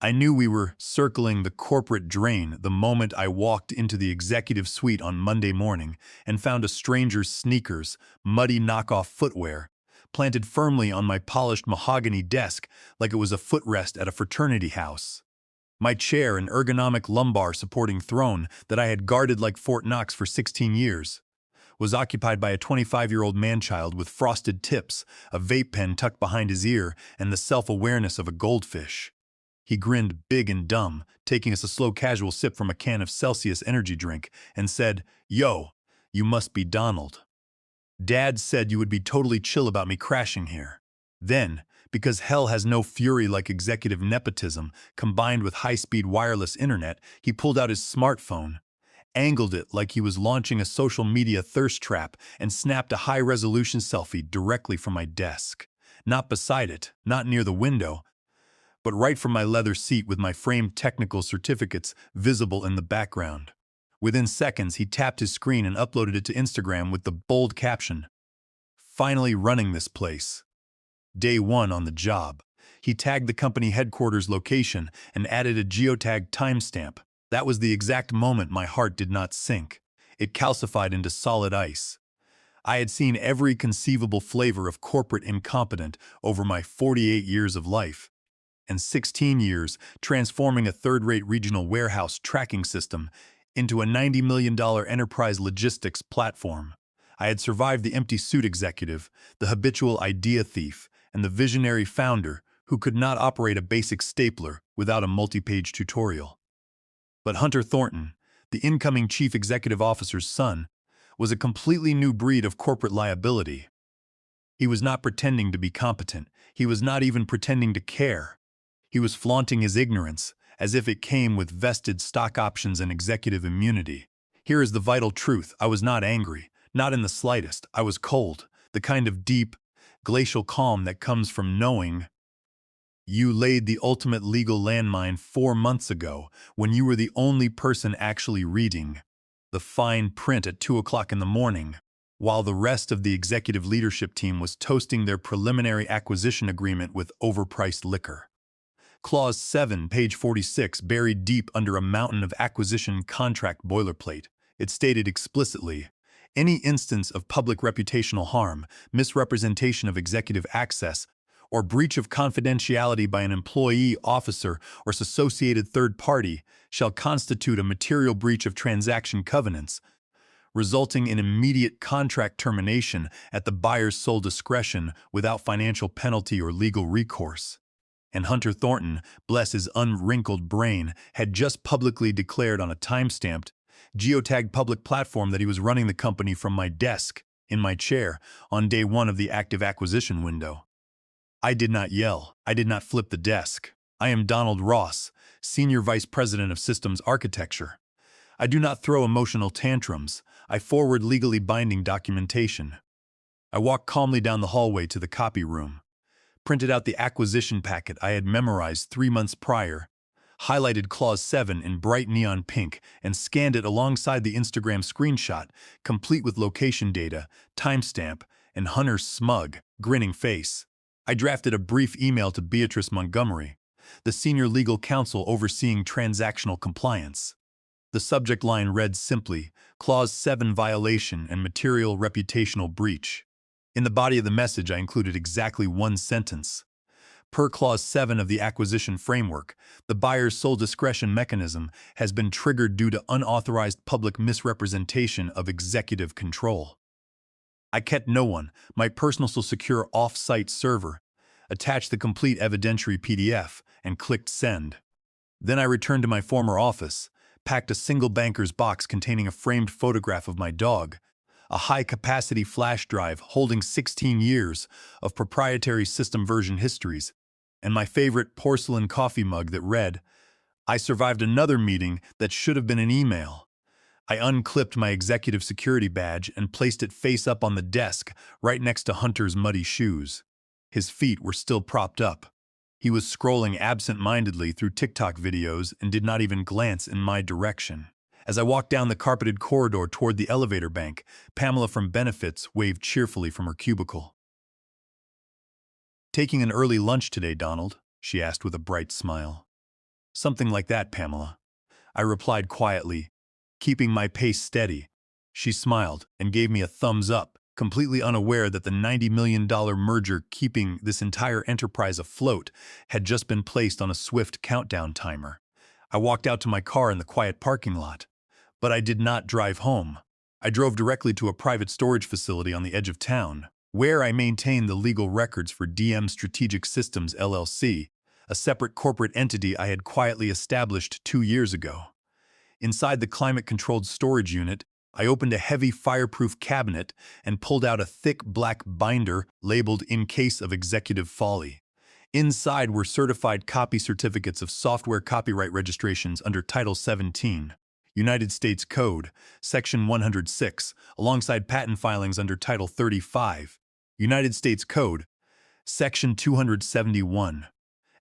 I knew we were circling the corporate drain the moment I walked into the executive suite on Monday morning and found a stranger's sneakers, muddy knockoff footwear, planted firmly on my polished mahogany desk like it was a footrest at a fraternity house. My chair, an ergonomic lumbar supporting throne that I had guarded like Fort Knox for 16 years, was occupied by a 25-year-old man-child with frosted tips, a vape pen tucked behind his ear, and the self-awareness of a goldfish. He grinned big and dumb, taking us a slow casual sip from a can of Celsius energy drink, and said, "Yo, you must be Donald. Dad said you would be totally chill about me crashing here." Then, because hell has no fury like executive nepotism, combined with high-speed wireless internet, he pulled out his smartphone, angled it like he was launching a social media thirst trap, and snapped a high-resolution selfie directly from my desk. Not beside it, not near the window, but right from my leather seat with my framed technical certificates visible in the background. Within seconds, he tapped his screen and uploaded it to Instagram with the bold caption, "Finally running this place. Day one on the job." He tagged the company headquarters location and added a geotag timestamp. That was the exact moment my heart did not sink. It calcified into solid ice. I had seen every conceivable flavor of corporate incompetent over my 48 years of life, and 16 years transforming a third-rate regional warehouse tracking system into a $90 million enterprise logistics platform. I had survived the empty suit executive, the habitual idea thief, and the visionary founder who could not operate a basic stapler without a multi-page tutorial. But Hunter Thornton, the incoming chief executive officer's son, was a completely new breed of corporate liability. He was not pretending to be competent. He was not even pretending to care. He was flaunting his ignorance, as if it came with vested stock options and executive immunity. Here is the vital truth. I was not angry, not in the slightest. I was cold, the kind of deep, glacial calm that comes from knowing you laid the ultimate legal landmine 4 months ago when you were the only person actually reading the fine print at 2 o'clock in the morning, while the rest of the executive leadership team was toasting their preliminary acquisition agreement with overpriced liquor. Clause 7, page 46, buried deep under a mountain of acquisition contract boilerplate. It stated explicitly, "Any instance of public reputational harm, misrepresentation of executive access, or breach of confidentiality by an employee, officer, or associated third party shall constitute a material breach of transaction covenants, resulting in immediate contract termination at the buyer's sole discretion without financial penalty or legal recourse." And Hunter Thornton, bless his unwrinkled brain, had just publicly declared on a time-stamped, geotagged public platform that he was running the company from my desk, in my chair, on day one of the active acquisition window. I did not yell. I did not flip the desk. I am Donald Ross, Senior Vice President of Systems Architecture. I do not throw emotional tantrums. I forward legally binding documentation. I walked calmly down the hallway to the copy room, printed out the acquisition packet I had memorized 3 months prior, highlighted Clause 7 in bright neon pink, and scanned it alongside the Instagram screenshot, complete with location data, timestamp, and Hunter's smug, grinning face. I drafted a brief email to Beatrice Montgomery, the senior legal counsel overseeing transactional compliance. The subject line read simply, Clause 7 violation and material reputational breach. In the body of the message, I included exactly one sentence. Per Clause 7 of the acquisition framework, the buyer's sole discretion mechanism has been triggered due to unauthorized public misrepresentation of executive control. I kept no one, my personal secure off-site server, attached the complete evidentiary PDF, and clicked send. Then I returned to my former office, packed a single banker's box containing a framed photograph of my dog, a high-capacity flash drive holding 16 years of proprietary system version histories, and my favorite porcelain coffee mug that read, "I survived another meeting that should have been an email." I unclipped my executive security badge and placed it face up on the desk, right next to Hunter's muddy shoes. His feet were still propped up. He was scrolling absent-mindedly through TikTok videos and did not even glance in my direction. As I walked down the carpeted corridor toward the elevator bank, Pamela from Benefits waved cheerfully from her cubicle. "Taking an early lunch today, Donald?" she asked with a bright smile. Something like that, Pamela. I replied quietly, keeping my pace steady. She smiled and gave me a thumbs up, completely unaware that the $90 million merger keeping this entire enterprise afloat had just been placed on a swift countdown timer. I walked out to my car in the quiet parking lot. But I did not drive home. I drove directly to a private storage facility on the edge of town, where I maintained the legal records for DM Strategic Systems LLC, a separate corporate entity I had quietly established 2 years ago. Inside the climate-controlled storage unit, I opened a heavy fireproof cabinet and pulled out a thick black binder labeled "In Case of Executive Folly." Inside were certified copy certificates of software copyright registrations under Title 17, United States Code, Section 106, alongside patent filings under Title 35, United States Code, Section 271.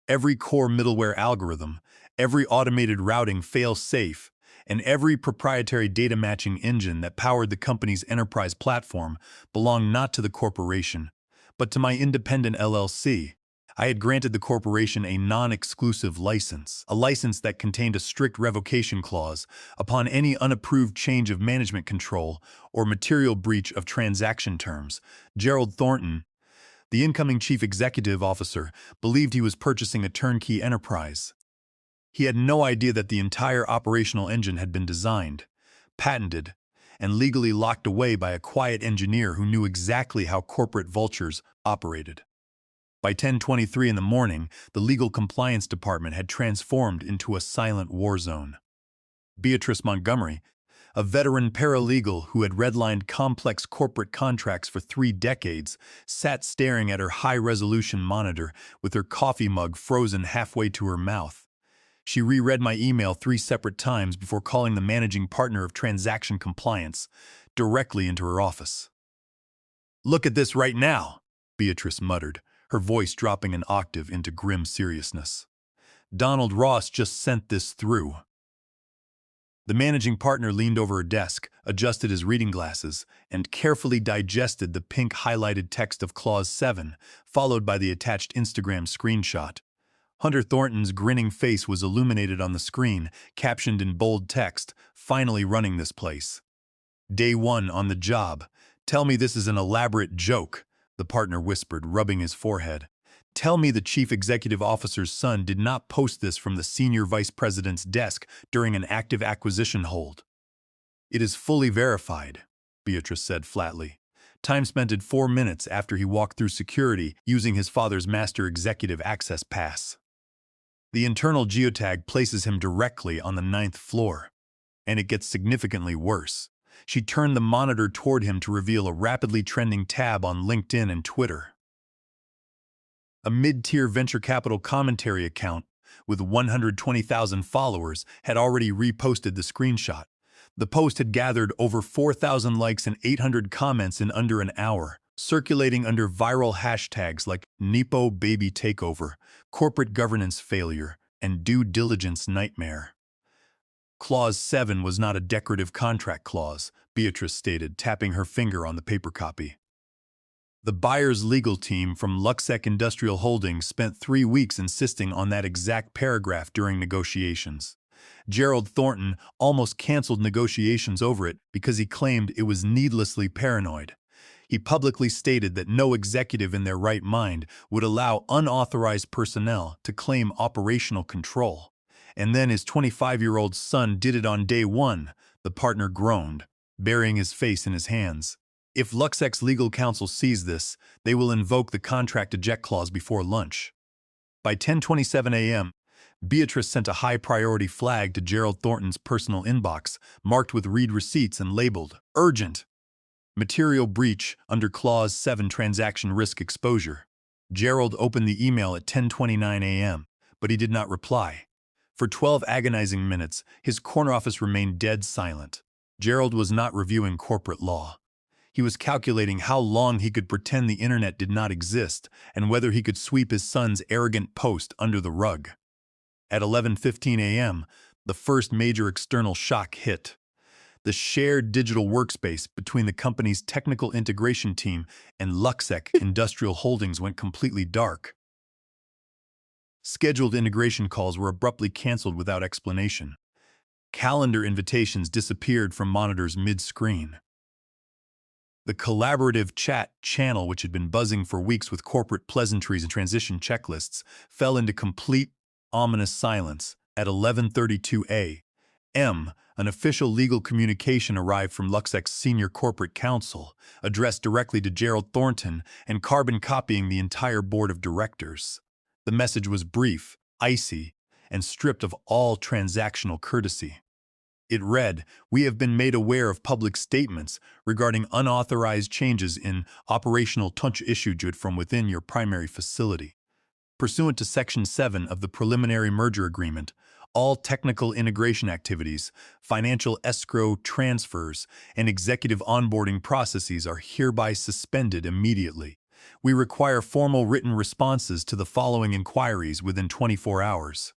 Every core middleware algorithm, every automated routing fail-safe, and every proprietary data matching engine that powered the company's enterprise platform belonged not to the corporation, but to my independent LLC. I had granted the corporation a non-exclusive license, a license that contained a strict revocation clause upon any unapproved change of management control or material breach of transaction terms. Gerald Thornton, the incoming chief executive officer, believed he was purchasing a turnkey enterprise. He had no idea that the entire operational engine had been designed, patented, and legally locked away by a quiet engineer who knew exactly how corporate vultures operated. By 10:23 in the morning, the legal compliance department had transformed into a silent war zone. Beatrice Montgomery, a veteran paralegal who had redlined complex corporate contracts for 3 decades, sat staring at her high-resolution monitor with her coffee mug frozen halfway to her mouth. She reread my email 3 separate times before calling the managing partner of transaction compliance directly into her office. "Look at this right now," Beatrice muttered, her voice dropping an octave into grim seriousness. "Donald Ross just sent this through." The managing partner leaned over her desk, adjusted his reading glasses, and carefully digested the pink highlighted text of Clause 7, followed by the attached Instagram screenshot. Hunter Thornton's grinning face was illuminated on the screen, captioned in bold text, "Finally running this place." "Day 1 on the job. Tell me this is an elaborate joke," the partner whispered, rubbing his forehead. "Tell me the chief executive officer's son did not post this from the senior vice president's desk during an active acquisition hold." "It is fully verified," Beatrice said flatly. "Time spent in 4 minutes after he walked through security using his father's master executive access pass. The internal geotag places him directly on the 9th floor. And it gets significantly worse." She turned the monitor toward him to reveal a rapidly trending tab on LinkedIn and Twitter. A mid-tier venture capital commentary account with 120,000 followers had already reposted the screenshot. The post had gathered over 4,000 likes and 800 comments in under an hour, circulating under viral hashtags like Nepo baby takeover, corporate governance failure, and due diligence nightmare. Clause 7 was not a decorative contract clause, Beatrice stated, tapping her finger on the paper copy. The buyer's legal team from Luxec Industrial Holdings spent 3 weeks insisting on that exact paragraph during negotiations. Gerald Thornton almost canceled negotiations over it because he claimed it was needlessly paranoid. He publicly stated that no executive in their right mind would allow unauthorized personnel to claim operational control. And then his 25-year-old son did it on day 1, the partner groaned, burying his face in his hands. "If Luxec's legal counsel sees this, they will invoke the contract eject clause before lunch." By 10:27 a.m., Beatrice sent a high-priority flag to Gerald Thornton's personal inbox, marked with read receipts and labeled "Urgent." Material breach under Clause 7 transaction risk exposure. Gerald opened the email at 10:29 a.m., but he did not reply. For 12 agonizing minutes, his corner office remained dead silent. Gerald was not reviewing corporate law. He was calculating how long he could pretend the internet did not exist and whether he could sweep his son's arrogant post under the rug. At 11:15 a.m., the first major external shock hit. The shared digital workspace between the company's technical integration team and Luxec Industrial Holdings went completely dark. Scheduled integration calls were abruptly canceled without explanation. Calendar invitations disappeared from monitors mid-screen. The collaborative chat channel, which had been buzzing for weeks with corporate pleasantries and transition checklists, fell into complete, ominous silence at 11:32 a.m. An official legal communication arrived from Luxec's senior corporate counsel, addressed directly to Gerald Thornton and carbon copying the entire board of directors. The message was brief, icy, and stripped of all transactional courtesy. It read, "We have been made aware of public statements regarding unauthorized changes in operational touch issued from within your primary facility. Pursuant to Section 7 of the Preliminary Merger Agreement, all technical integration activities, financial escrow transfers, and executive onboarding processes are hereby suspended immediately. We require formal written responses to the following inquiries within 24 hours.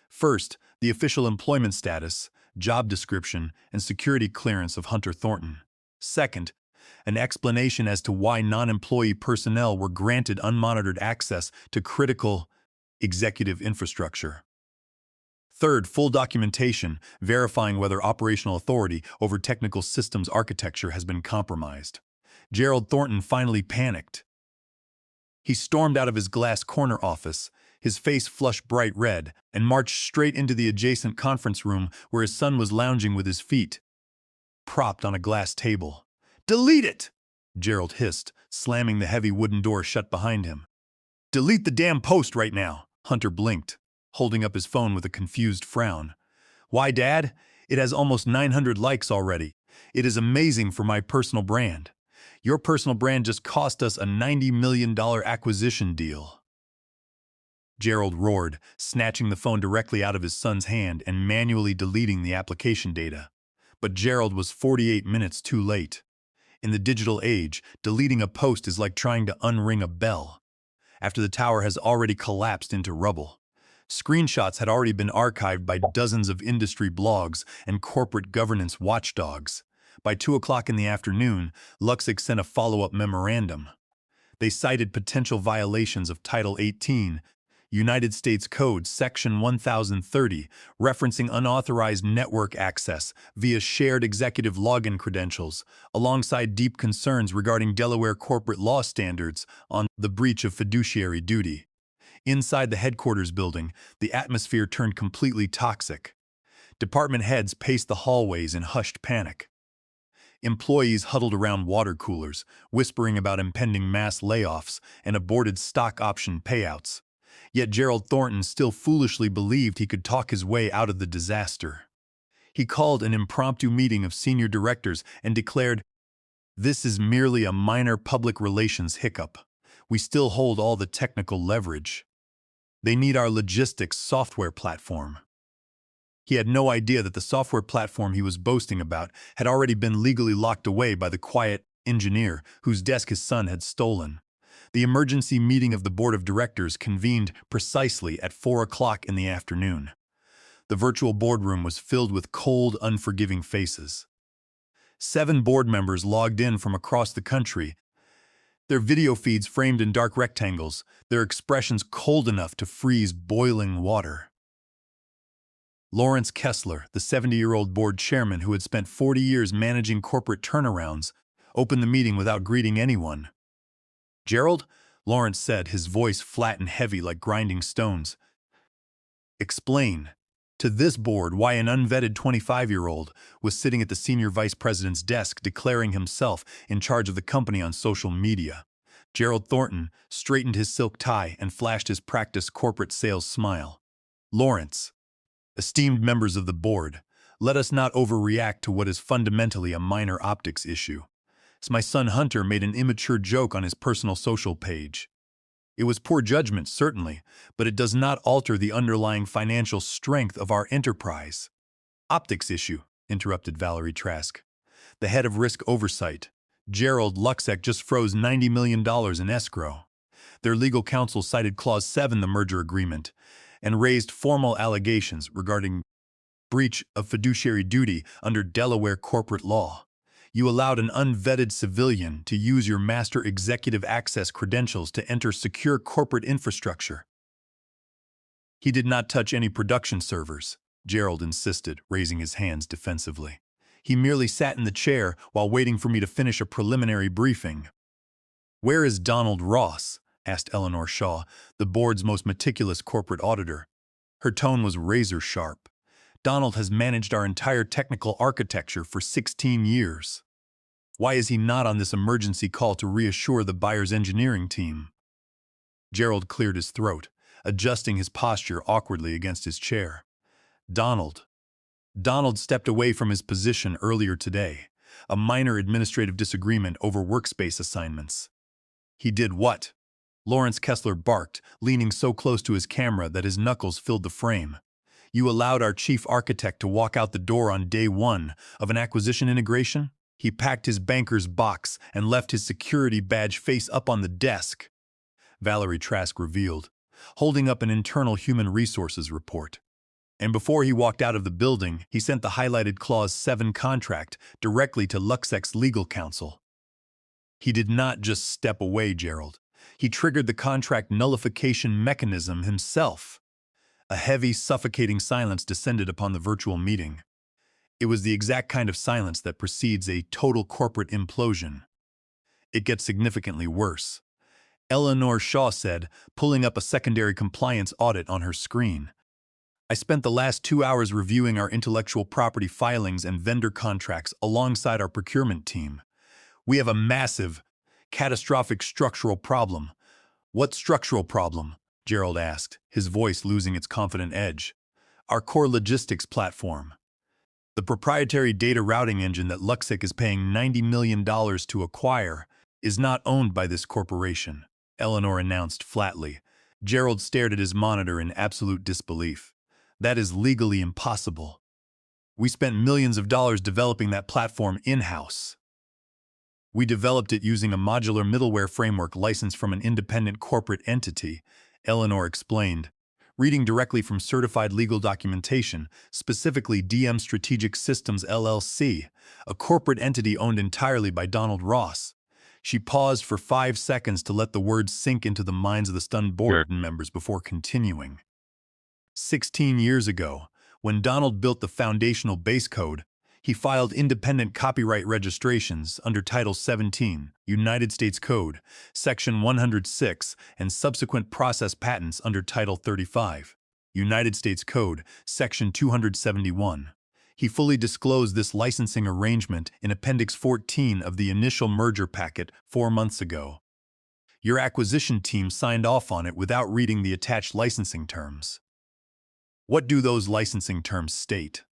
First, the official employment status, job description, and security clearance of Hunter Thornton. Second, an explanation as to why non-employee personnel were granted unmonitored access to critical executive infrastructure. Third, full documentation verifying whether operational authority over technical systems architecture has been compromised." Gerald Thornton finally panicked. He stormed out of his glass corner office, his face flushed bright red, and marched straight into the adjacent conference room where his son was lounging with his feet propped on a glass table. "Delete it!" Gerald hissed, slamming the heavy wooden door shut behind him. "Delete the damn post right now!" Hunter blinked, holding up his phone with a confused frown. "Why, Dad? It has almost 900 likes already. It is amazing for my personal brand. Your personal brand just cost us a $90 million acquisition deal." Gerald roared, snatching the phone directly out of his son's hand and manually deleting the application data. But Gerald was 48 minutes too late. In the digital age, deleting a post is like trying to unring a bell, after the tower has already collapsed into rubble. Screenshots had already been archived by dozens of industry blogs and corporate governance watchdogs. By 2 o'clock in the afternoon, Luxec sent a follow-up memorandum. They cited potential violations of Title 18, United States Code Section 1030, referencing unauthorized network access via shared executive login credentials, alongside deep concerns regarding Delaware corporate law standards on the breach of fiduciary duty. Inside the headquarters building, the atmosphere turned completely toxic. Department heads paced the hallways in hushed panic. Employees huddled around water coolers, whispering about impending mass layoffs and aborted stock option payouts. Yet Gerald Thornton still foolishly believed he could talk his way out of the disaster. He called an impromptu meeting of senior directors and declared, "This is merely a minor public relations hiccup. We still hold all the technical leverage. They need our logistics software platform." He had no idea that the software platform he was boasting about had already been legally locked away by the quiet engineer whose desk his son had stolen. The emergency meeting of the board of directors convened precisely at 4 o'clock in the afternoon. The virtual boardroom was filled with cold, unforgiving faces. 7 board members logged in from across the country, their video feeds framed in dark rectangles, their expressions cold enough to freeze boiling water. Lawrence Kessler, the 70-year-old board chairman who had spent 40 years managing corporate turnarounds, opened the meeting without greeting anyone. "Gerald," Lawrence said, his voice flat and heavy like grinding stones, "explain to this board why an unvetted 25-year-old was sitting at the senior vice president's desk declaring himself in charge of the company on social media." Gerald Thornton straightened his silk tie and flashed his practiced corporate sales smile. "Lawrence, esteemed members of the board, let us not overreact to what is fundamentally a minor optics issue. My son Hunter made an immature joke on his personal social page. It was poor judgment, certainly, but it does not alter the underlying financial strength of our enterprise." "Optics issue," interrupted Valerie Trask, the head of risk oversight. "Gerald, Luxec just froze $90 million in escrow. Their legal counsel cited Clause 7 of the merger agreement and raised formal allegations regarding breach of fiduciary duty under Delaware corporate law. You allowed an unvetted civilian to use your master executive access credentials to enter secure corporate infrastructure." He did not touch any production servers, Gerald insisted, raising his hands defensively. He merely sat in the chair while waiting for me to finish a preliminary briefing. "Where is Donald Ross?" asked Eleanor Shaw, the board's most meticulous corporate auditor. Her tone was razor sharp. "Donald has managed our entire technical architecture for 16 years. Why is he not on this emergency call to reassure the buyer's engineering team?" Gerald cleared his throat, adjusting his posture awkwardly against his chair. Donald stepped away from his position earlier today, a minor administrative disagreement over workspace assignments. "He did what?" Lawrence Kessler barked, leaning so close to his camera that his knuckles filled the frame. "You allowed our chief architect to walk out the door on day one of an acquisition integration? He packed his banker's box and left his security badge face up on the desk," Valerie Trask revealed, holding up an internal human resources report. "And before he walked out of the building, he sent the highlighted Clause 7 contract directly to Luxec's legal counsel." "He did not just step away, Gerald. He triggered the contract nullification mechanism himself." A heavy, suffocating silence descended upon the virtual meeting. It was the exact kind of silence that precedes a total corporate implosion. "It gets significantly worse," Eleanor Shaw said, pulling up a secondary compliance audit on her screen. "I spent the last 2 hours reviewing our intellectual property filings and vendor contracts alongside our procurement team. We have a massive, catastrophic structural problem." "What structural problem?" Gerald asked, his voice losing its confident edge. "Our core logistics platform. The proprietary data routing engine that Luxec is paying $90 million to acquire is not owned by this corporation," Eleanor announced flatly. Gerald stared at his monitor in absolute disbelief. "That is legally impossible. We spent millions of dollars developing that platform in-house. We developed it using a modular middleware framework licensed from an independent corporate entity," Eleanor explained, reading directly from certified legal documentation, specifically DM Strategic Systems LLC, a corporate entity owned entirely by Donald Ross. She paused for 5 seconds to let the words sink into the minds of the stunned board members before continuing. 16 years ago, when Donald built the foundational base code, he filed independent copyright registrations under Title 17, United States Code, Section 106, and subsequent process patents under Title 35, United States Code, Section 271. He fully disclosed this licensing arrangement in Appendix 14 of the initial merger packet 4 months ago. Your acquisition team signed off on it without reading the attached licensing terms. What do those licensing terms state?"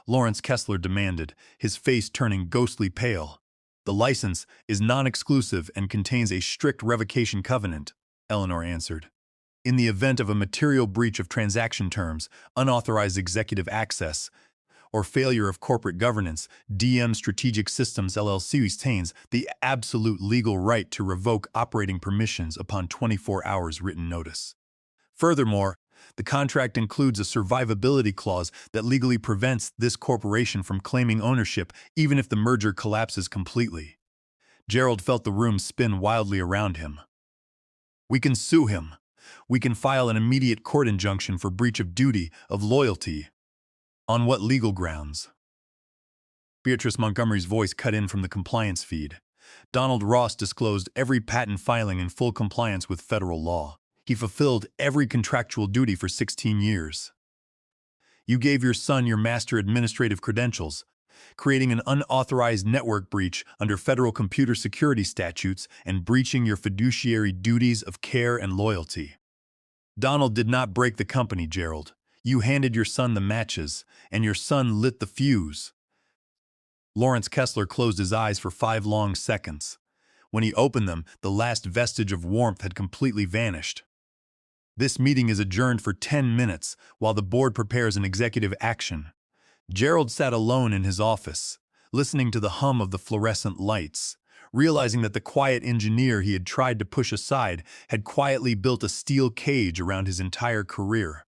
Lawrence Kessler demanded, his face turning ghostly pale. "The license is non-exclusive and contains a strict revocation covenant," Eleanor answered. "In the event of a material breach of transaction terms, unauthorized executive access, or failure of corporate governance, DM Strategic Systems LLC retains the absolute legal right to revoke operating permissions upon 24 hours written notice. Furthermore, the contract includes a survivability clause that legally prevents this corporation from claiming ownership even if the merger collapses completely." Gerald felt the room spin wildly around him. "We can sue him. We can file an immediate court injunction for breach of duty of loyalty." "On what legal grounds?" Beatrice Montgomery's voice cut in from the compliance feed. "Donald Ross disclosed every patent filing in full compliance with federal law. He fulfilled every contractual duty for 16 years. You gave your son your master administrative credentials, creating an unauthorized network breach under federal computer security statutes and breaching your fiduciary duties of care and loyalty. Donald did not break the company, Gerald. You handed your son the matches, and your son lit the fuse." Lawrence Kessler closed his eyes for 5 long seconds. When he opened them, the last vestige of warmth had completely vanished. "This meeting is adjourned for 10 minutes while the board prepares an executive action." Gerald sat alone in his office, listening to the hum of the fluorescent lights, realizing that the quiet engineer he had tried to push aside had quietly built a steel cage around his entire career.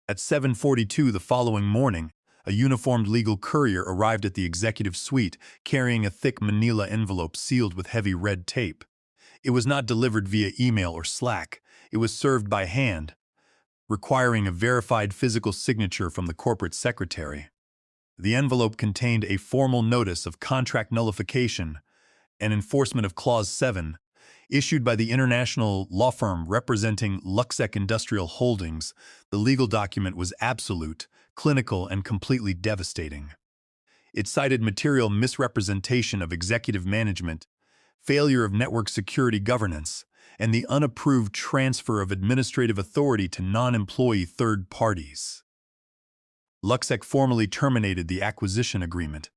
At 7:42 the following morning, a uniformed legal courier arrived at the executive suite carrying a thick manila envelope sealed with heavy red tape. It was not delivered via email or Slack. It was served by hand. requiring a verified physical signature from the corporate secretary. The envelope contained a formal notice of contract nullification and enforcement of Clause 7, issued by the international law firm representing Luxec Industrial Holdings. The legal document was absolute, clinical, and completely devastating. It cited material misrepresentation of executive management, failure of network security governance, and the unapproved transfer of administrative authority to non-employee third parties. Luxec formally terminated the acquisition agreement,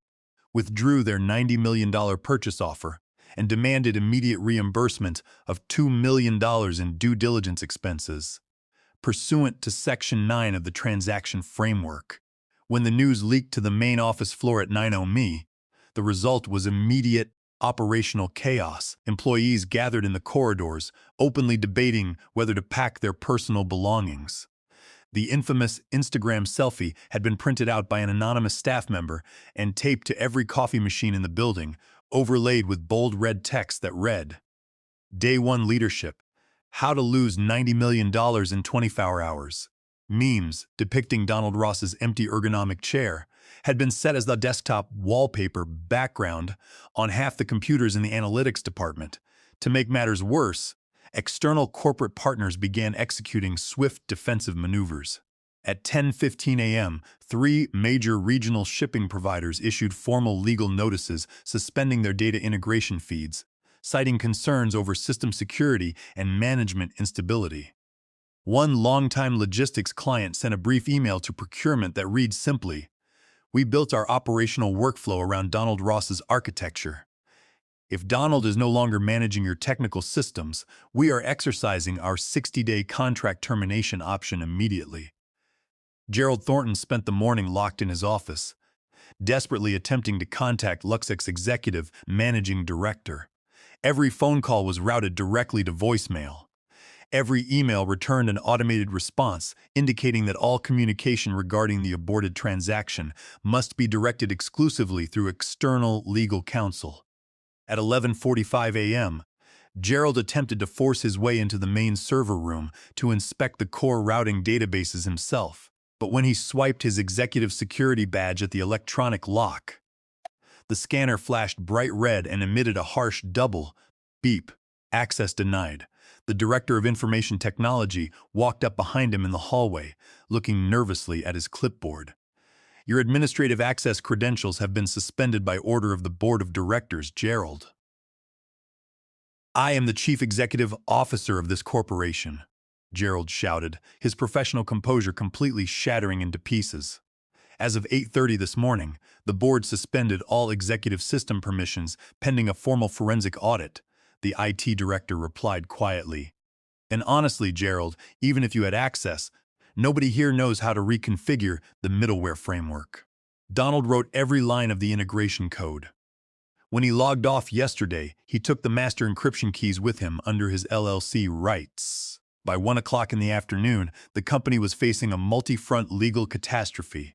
withdrew their $90 million purchase offer, and demanded immediate reimbursement of $2 million in due diligence expenses, pursuant to Section 9 of the transaction framework. When the news leaked to the main office floor at 9:00 AM, the result was immediate operational chaos. Employees gathered in the corridors, openly debating whether to pack their personal belongings. The infamous Instagram selfie had been printed out by an anonymous staff member and taped to every coffee machine in the building, overlaid with bold red text that read, "Day 1 Leadership: How to Lose $90 million in 24 hours." Memes depicting Donald Ross's empty ergonomic chair had been set as the desktop wallpaper background on half the computers in the analytics department. To make matters worse, external corporate partners began executing swift defensive maneuvers. At 10:15 a.m., 3 major regional shipping providers issued formal legal notices suspending their data integration feeds, citing concerns over system security and management instability. One longtime logistics client sent a brief email to procurement that reads simply, "We built our operational workflow around Donald Ross's architecture. If Donald is no longer managing your technical systems, we are exercising our 60-day contract termination option immediately." Gerald Thornton spent the morning locked in his office, desperately attempting to contact Luxec's executive managing director. Every phone call was routed directly to voicemail. Every email returned an automated response indicating that all communication regarding the aborted transaction must be directed exclusively through external legal counsel. At 11:45 a.m., Gerald attempted to force his way into the main server room to inspect the core routing databases himself. But when he swiped his executive security badge at the electronic lock, the scanner flashed bright red and emitted a harsh double beep. "Access denied." The director of information technology walked up behind him in the hallway, looking nervously at his clipboard. "Your administrative access credentials have been suspended by order of the board of directors, Gerald." "I am the chief executive officer of this corporation," Gerald shouted, his professional composure completely shattering into pieces. As of 8:30 this morning, the board suspended all executive system permissions pending a formal forensic audit, the IT director replied quietly. "And honestly, Gerald, even if you had access, nobody here knows how to reconfigure the middleware framework." Donald wrote every line of the integration code. When he logged off yesterday, he took the master encryption keys with him under his LLC rights. By 1 o'clock in the afternoon, the company was facing a multi-front legal catastrophe.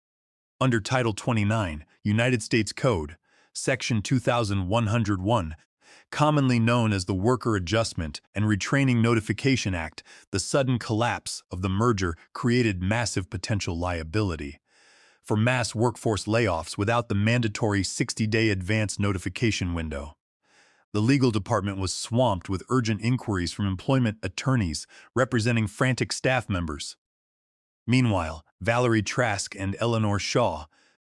Under Title 29, United States Code, Section 2101, commonly known as the Worker Adjustment and Retraining Notification Act, the sudden collapse of the merger created massive potential liability for mass workforce layoffs without the mandatory 60-day advance notification window. The legal department was swamped with urgent inquiries from employment attorneys representing frantic staff members. Meanwhile, Valerie Trask and Eleanor Shaw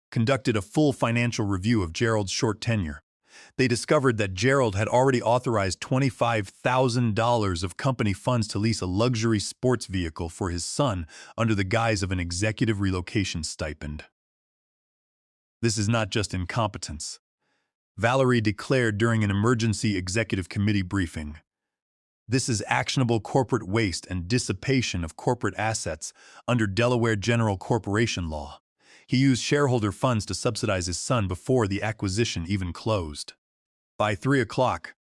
conducted a full financial review of Gerald's short tenure. They discovered that Gerald had already authorized $25,000 of company funds to lease a luxury sports vehicle for his son under the guise of an executive relocation stipend. "This is not just incompetence," Valerie declared during an emergency executive committee briefing. "This is actionable corporate waste and dissipation of corporate assets under Delaware General Corporation Law. He used shareholder funds to subsidize his son before the acquisition even closed." By 3 o'clock,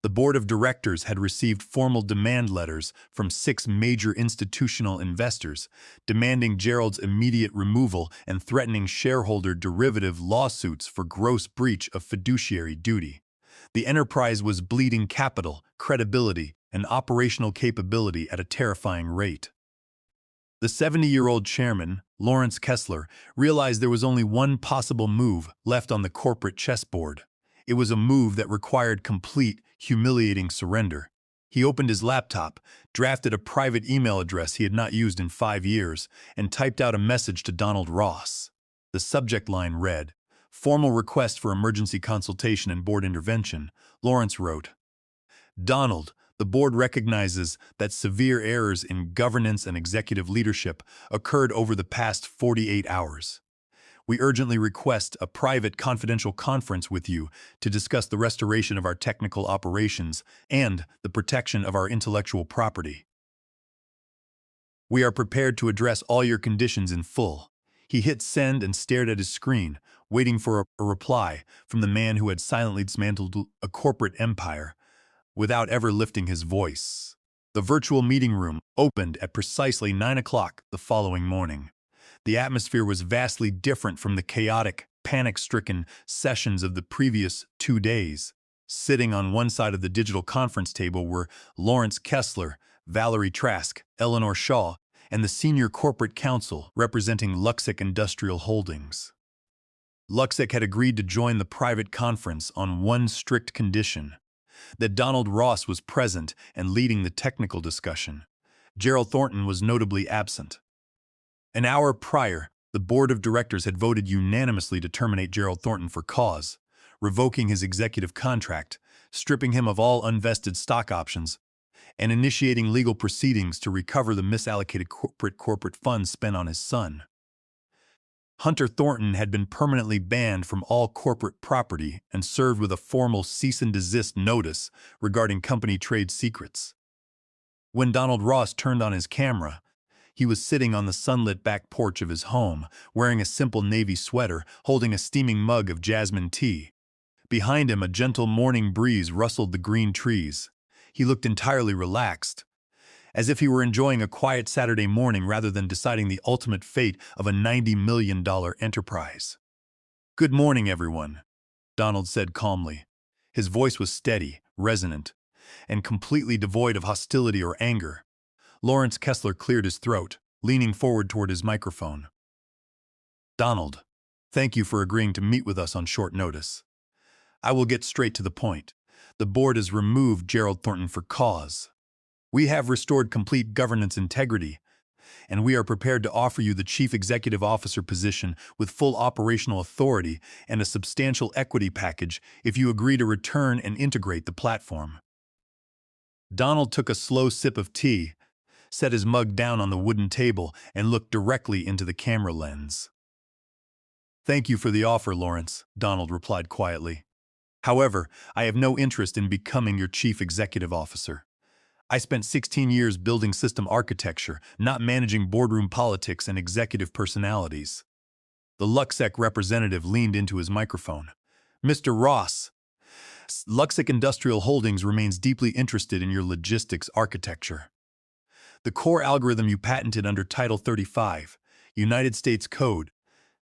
the board of directors had received formal demand letters from 6 major institutional investors, demanding Gerald's immediate removal and threatening shareholder derivative lawsuits for gross breach of fiduciary duty. The enterprise was bleeding capital, credibility, and operational capability at a terrifying rate. The 70-year-old chairman, Lawrence Kessler, realized there was only one possible move left on the corporate chessboard. It was a move that required complete, humiliating surrender. He opened his laptop, drafted a private email address he had not used in 5 years, and typed out a message to Donald Ross. The subject line read, "Formal request for emergency consultation and board intervention." Lawrence wrote, "Donald, the board recognizes that severe errors in governance and executive leadership occurred over the past 48 hours. We urgently request a private confidential conference with you to discuss the restoration of our technical operations and the protection of our intellectual property. We are prepared to address all your conditions in full." He hit send and stared at his screen, waiting for a reply from the man who had silently dismantled a corporate empire without ever lifting his voice. The virtual meeting room opened at precisely 9 o'clock the following morning. The atmosphere was vastly different from the chaotic, panic-stricken sessions of the previous 2 days. Sitting on one side of the digital conference table were Lawrence Kessler, Valerie Trask, Eleanor Shaw, and the senior corporate counsel representing Luxic Industrial Holdings. Luxic had agreed to join the private conference on one strict condition: that Donald Ross was present and leading the technical discussion. Gerald Thornton was notably absent. An hour prior, the board of directors had voted unanimously to terminate Gerald Thornton for cause, revoking his executive contract, stripping him of all unvested stock options, and initiating legal proceedings to recover the misallocated corporate funds spent on his son. Hunter Thornton had been permanently banned from all corporate property and served with a formal cease and desist notice regarding company trade secrets. When Donald Ross turned on his camera, he was sitting on the sunlit back porch of his home, wearing a simple navy sweater, holding a steaming mug of jasmine tea. Behind him, a gentle morning breeze rustled the green trees. He looked entirely relaxed, as if he were enjoying a quiet Saturday morning rather than deciding the ultimate fate of a $90 million enterprise. "Good morning, everyone," Donald said calmly. His voice was steady, resonant, and completely devoid of hostility or anger. Lawrence Kessler cleared his throat, leaning forward toward his microphone. "Donald, thank you for agreeing to meet with us on short notice. I will get straight to the point. The board has removed Gerald Thornton for cause. We have restored complete governance integrity, and we are prepared to offer you the chief executive officer position with full operational authority and a substantial equity package if you agree to return and integrate the platform." Donald took a slow sip of tea, set his mug down on the wooden table, and looked directly into the camera lens. "Thank you for the offer, Lawrence," Donald replied quietly. "However, I have no interest in becoming your chief executive officer. I spent 16 years building system architecture, not managing boardroom politics and executive personalities." The Luxic representative leaned into his microphone. "Mr. Ross, Luxic Industrial Holdings remains deeply interested in your logistics architecture. The core algorithm you patented under Title 35, United States Code,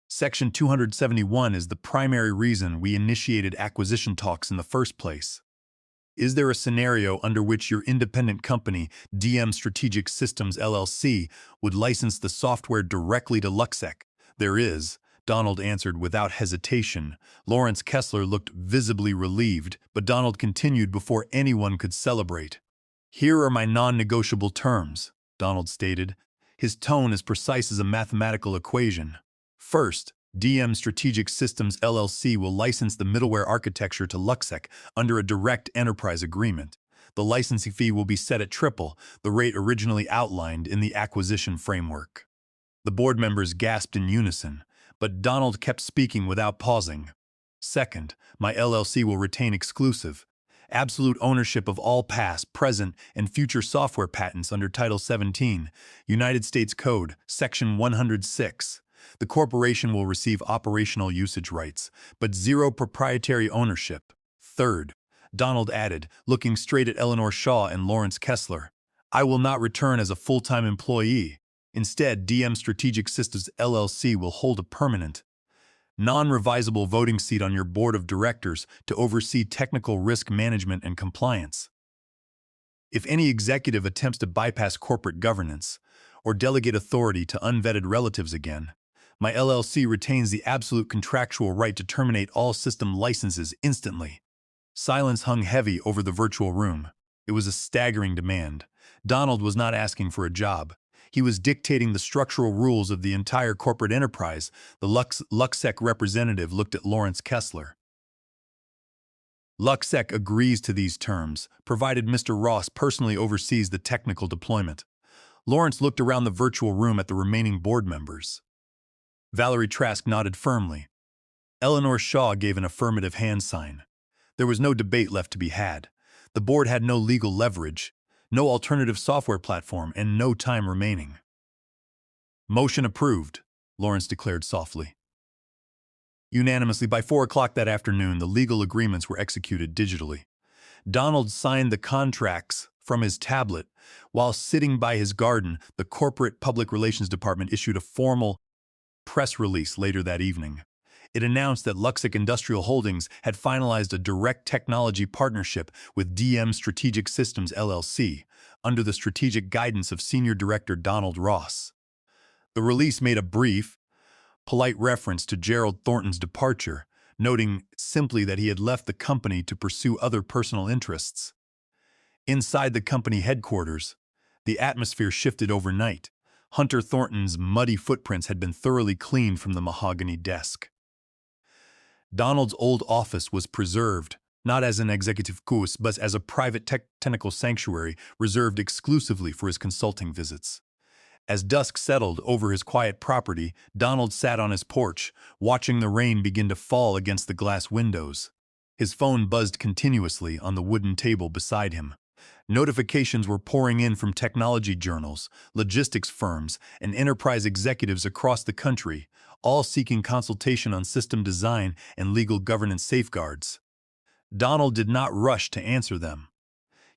Section 271 is the primary reason we initiated acquisition talks in the first place. Is there a scenario under which your independent company, DM Strategic Systems LLC, would license the software directly to Luxic?" "There is," Donald answered without hesitation. Lawrence Kessler looked visibly relieved, but Donald continued before anyone could celebrate. "Here are my non-negotiable terms," Donald stated, his tone as precise as a mathematical equation. "First, DM Strategic Systems LLC will license the middleware architecture to Luxic under a direct enterprise agreement. The licensing fee will be set at triple the rate originally outlined in the acquisition framework." The board members gasped in unison, but Donald kept speaking without pausing. "Second, my LLC will retain exclusive, absolute ownership of all past, present, and future software patents under Title 17, United States Code, Section 106. The corporation will receive operational usage rights, but zero proprietary ownership. Third," Donald added, looking straight at Eleanor Shaw and Lawrence Kessler, "I will not return as a full-time employee. Instead, DM Strategic Systems LLC will hold a permanent, non-revisable voting seat on your board of directors to oversee technical risk management and compliance. If any executive attempts to bypass corporate governance or delegate authority to unvetted relatives again. My LLC retains the absolute contractual right to terminate all system licenses instantly. Silence hung heavy over the virtual room. It was a staggering demand. Donald was not asking for a job. He was dictating the structural rules of the entire corporate enterprise. The Luxec representative looked at Lawrence Kessler. Luxec agrees to these terms, provided Mr. Ross personally oversees the technical deployment. Lawrence looked around the virtual room at the remaining board members. Valerie Trask nodded firmly. Eleanor Shaw gave an affirmative hand sign. There was no debate left to be had. The board had no legal leverage, no alternative software platform, and no time remaining. Motion approved, Lawrence declared softly. Unanimously, by 4 o'clock that afternoon, the legal agreements were executed digitally. Donald signed the contracts from his tablet. While sitting by his garden, the corporate public relations department issued a formal press release later that evening. It announced that Luxec Industrial Holdings had finalized a direct technology partnership with DM Strategic Systems LLC, under the strategic guidance of Senior Director Donald Ross. The release made a brief, polite reference to Gerald Thornton's departure, noting simply that he had left the company to pursue other personal interests. Inside the company headquarters, the atmosphere shifted overnight. Hunter Thornton's muddy footprints had been thoroughly cleaned from the mahogany desk. Donald's old office was preserved, not as an executive course, but as a private technical sanctuary reserved exclusively for his consulting visits. As dusk settled over his quiet property, Donald sat on his porch, watching the rain begin to fall against the glass windows. His phone buzzed continuously on the wooden table beside him. Notifications were pouring in from technology journals, logistics firms, and enterprise executives across the country, all seeking consultation on system design and legal governance safeguards. Donald did not rush to answer them.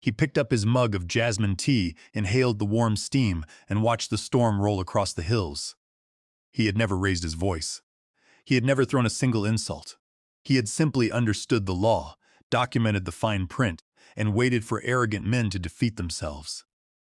He picked up his mug of jasmine tea, inhaled the warm steam, and watched the storm roll across the hills. He had never raised his voice. He had never thrown a single insult. He had simply understood the law, documented the fine print, and waited for arrogant men to defeat themselves.